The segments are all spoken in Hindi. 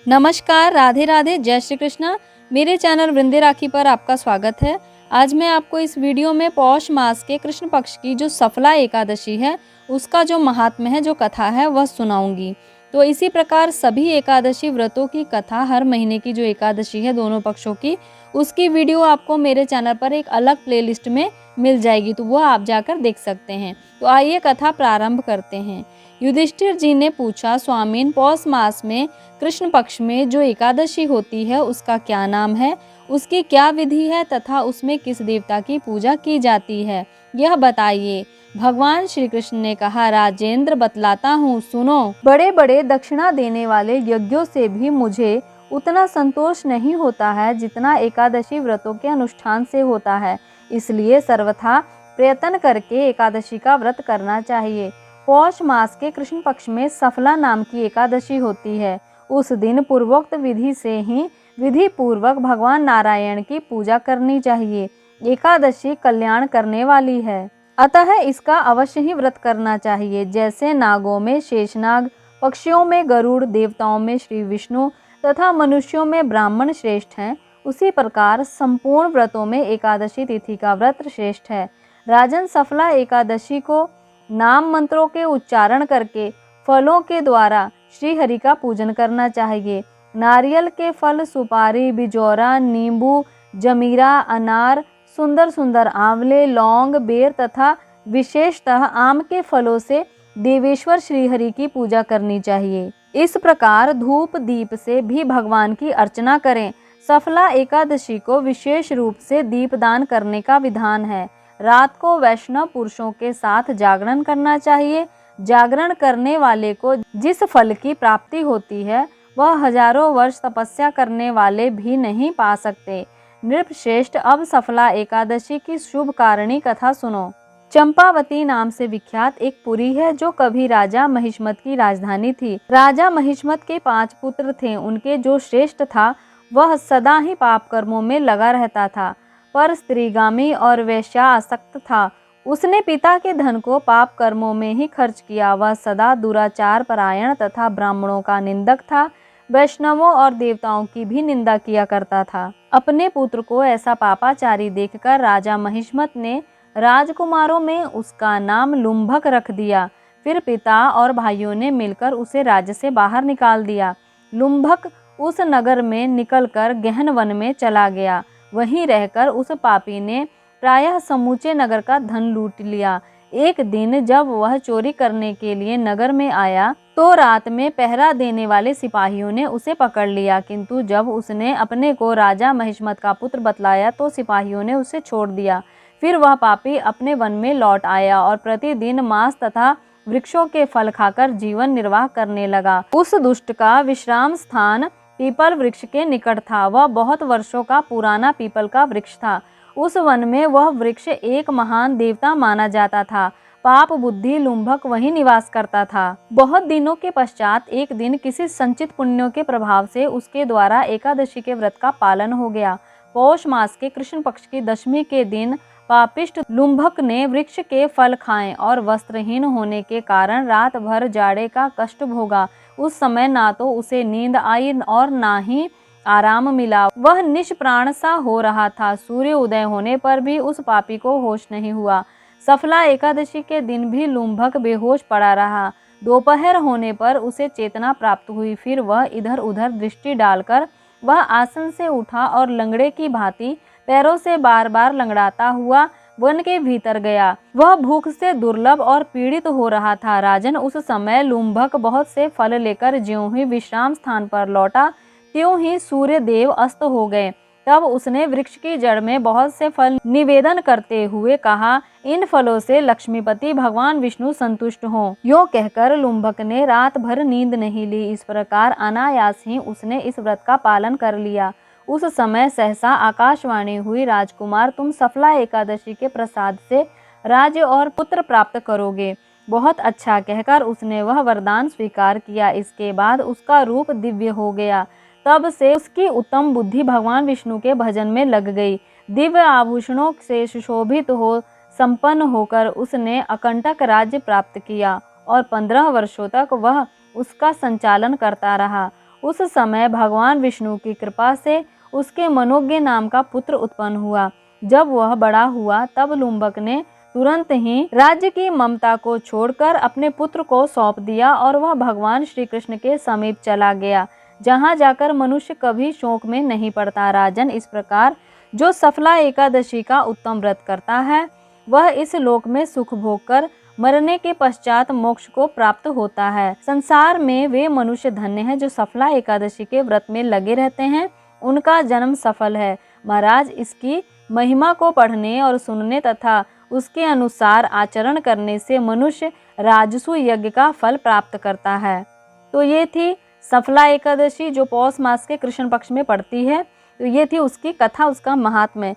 नमस्कार, राधे राधे, जय श्री कृष्णा। मेरे चैनल वृंदे राखी पर आपका स्वागत है। आज मैं आपको इस वीडियो में पौष मास के कृष्ण पक्ष की जो सफला एकादशी है उसका जो महात्म्य है, जो कथा है वह सुनाऊंगी। तो इसी प्रकार सभी एकादशी व्रतों की कथा, हर महीने की जो एकादशी है दोनों पक्षों की, उसकी वीडियो आपको मेरे चैनल पर एक अलग प्लेलिस्ट में मिल जाएगी, तो वह आप जाकर देख सकते हैं। तो आइए कथा प्रारंभ करते हैं। युधिष्ठिर जी ने पूछा, स्वामीन, पौष मास में कृष्ण पक्ष में जो एकादशी होती है उसका क्या नाम है, उसकी क्या विधि है तथा उसमें किस देवता की पूजा की जाती है, यह बताइए। भगवान श्री कृष्ण ने कहा, राजेंद्र, बतलाता हूँ, सुनो। बड़े बड़े दक्षिणा देने वाले यज्ञों से भी मुझे उतना संतोष नहीं होता है जितना एकादशी व्रतों के अनुष्ठान से होता है। इसलिए सर्वथा प्रयत्न करके एकादशी का व्रत करना चाहिए। पौष मास के कृष्ण पक्ष में सफला नाम की एकादशी होती है। उस दिन पूर्वोक्त विधि से ही विधि पूर्वक भगवान नारायण की पूजा करनी चाहिए। एकादशी कल्याण करने वाली है, अतः इसका अवश्य ही व्रत करना चाहिए। जैसे नागों में शेषनाग, पक्षियों में गरुड़, देवताओं में श्री विष्णु तथा मनुष्यों में ब्राह्मण श्रेष्ठ हैं, उसी प्रकार संपूर्ण व्रतों में एकादशी तिथि का व्रत श्रेष्ठ है। राजन, सफला एकादशी को नाम मंत्रों के उच्चारण करके फलों के द्वारा श्री हरि का पूजन करना चाहिए। नारियल के फल, सुपारी, बिजौरा, नींबू, जमीरा, अनार, सुंदर सुंदर आंवले, लौंग, बेर तथा विशेषतः आम के फलों से देवेश्वर श्री हरि की पूजा करनी चाहिए। इस प्रकार धूप दीप से भी भगवान की अर्चना करें। सफला एकादशी को विशेष रूप से दीपदान करने का विधान है। रात को वैष्णव पुरुषों के साथ जागरण करना चाहिए। जागरण करने वाले को जिस फल की प्राप्ति होती है वह हजारों वर्ष तपस्या करने वाले भी नहीं पा सकते। नृपश्रेष्ठ, अब सफला एकादशी की शुभ कारिणी कथा सुनो। चंपावती नाम से विख्यात एक पुरी है जो कभी राजा महिष्मत की राजधानी थी। राजा महिष्मत के 5 पुत्र थे। उनके जो श्रेष्ठ था वह सदा ही पाप कर्मों में लगा रहता था, पर स्त्रीगामी और वेश्यासक्त था। उसने पिता के धन को पाप कर्मों में ही खर्च किया। वह सदा दुराचार परायण तथा ब्राह्मणों का निंदक था। वैष्णवों और देवताओं की भी निंदा किया करता था। अपने पुत्र को ऐसा पापाचारी देखकर राजा महिष्मत ने राजकुमारों में उसका नाम लुम्भक रख दिया। फिर पिता और भाइयों ने मिलकर उसे राज्य से बाहर निकाल दिया। लुम्भक उस नगर में निकलकर गहन वन में चला गया। वहीं रहकर उस पापी ने प्रायः समूचे नगर का धन लूट लिया। एक दिन जब वह चोरी करने के लिए नगर में आया तो रात में पहरा देने वाले सिपाहियों ने उसे पकड़ लिया, किंतु जब उसने अपने को राजा महिष्मत का पुत्र बतलाया तो सिपाहियों ने उसे छोड़ दिया। फिर वह पापी अपने वन में लौट आया और प्रतिदिन मांस तथा वृक्षों के फल खाकर जीवन निर्वाह करने लगा। उस दुष्ट का विश्राम स्थान पीपल वृक्ष के निकट था। वह बहुत वर्षों का पुराना पीपल का वृक्ष था। उस वन में वह वृक्ष एक महान देवता माना जाता था। पाप बुद्धि लुम्भक वहीं निवास करता था। बहुत दिनों के पश्चात एक दिन किसी संचित पुण्यों के प्रभाव से उसके द्वारा एकादशी के व्रत का पालन हो गया। पौष मास के कृष्ण पक्ष की दशमी के दिन पापिष्ट लुम्भक ने वृक्ष के फल खाए और वस्त्रहीन होने के कारण रात भर जाड़े का कष्ट भोगा। उस समय ना तो उसे नींद आई और ना ही आराम मिला। वह निष्प्राण सा हो रहा था। सूर्य उदय होने पर भी उस पापी को होश नहीं हुआ। सफला एकादशी के दिन भी लुम्भक बेहोश पड़ा रहा। दोपहर होने पर उसे चेतना प्राप्त हुई। फिर वह इधर उधर दृष्टि डालकर वह आसन से उठा और लंगड़े की भांति पैरों से बार बार लंगड़ाता हुआ वन के भीतर गया। वह भूख से दुर्लभ और पीड़ित हो रहा था। राजन, उस समय लुम्भक बहुत से फल लेकर ज्यों ही विश्राम स्थान पर लौटा त्यों ही सूर्य देव अस्त हो गए। तब उसने वृक्ष की जड़ में बहुत से फल निवेदन करते हुए कहा, इन फलों से लक्ष्मीपति भगवान विष्णु संतुष्ट हों। यूं कहकर लुम्भक ने रात भर नींद नहीं ली। इस प्रकार अनायास ही उसने इस व्रत का पालन कर लिया। उस समय सहसा आकाशवाणी हुई, राजकुमार, तुम सफला एकादशी के प्रसाद से राज्य और पुत्र प्राप्त करोगे। बहुत अच्छा कहकर उसने वह वरदान स्वीकार किया। इसके बाद उसका रूप दिव्य हो गया। तब से उसकी उत्तम बुद्धि भगवान विष्णु के भजन में लग गई। दिव्य आभूषणों से सुशोभित हो संपन्न होकर उसने अकंटक राज्य प्राप्त किया और 15 वर्षों तक वह उसका संचालन करता रहा। उस समय भगवान विष्णु की कृपा से उसके मनोज्ञ नाम का पुत्र उत्पन्न हुआ। जब वह बड़ा हुआ तब लुम्बक ने तुरंत ही राज्य की ममता को छोड़कर अपने पुत्र को सौंप दिया और वह भगवान श्री कृष्ण के समीप चला गया, जहाँ जाकर मनुष्य कभी शोक में नहीं पड़ता। राजन, इस प्रकार जो सफला एकादशी का उत्तम व्रत करता है वह इस लोक में सुख भोग कर मरने के पश्चात मोक्ष को प्राप्त होता है। संसार में वे मनुष्य धन्य हैं जो सफला एकादशी के व्रत में लगे रहते हैं, उनका जन्म सफल है। महाराज, इसकी महिमा को पढ़ने और सुनने तथा उसके अनुसार आचरण करने से मनुष्य राजसु यज्ञ का फल प्राप्त करता है। तो ये थी सफला एकादशी जो पौष मास के कृष्ण पक्ष में पड़ती है। तो ये थी उसकी कथा, उसका महात्म्य।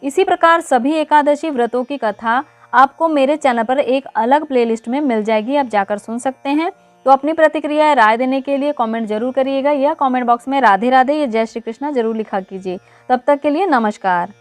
इसी प्रकार सभी एकादशी व्रतों की कथा आपको मेरे चैनल पर एक अलग प्लेलिस्ट में मिल जाएगी, आप जाकर सुन सकते हैं। तो अपनी प्रतिक्रिया राय देने के लिए कमेंट जरूर करिएगा या कमेंट बॉक्स में राधे राधे या जय श्री कृष्णा जरूर लिखा कीजिए। तब तक के लिए नमस्कार।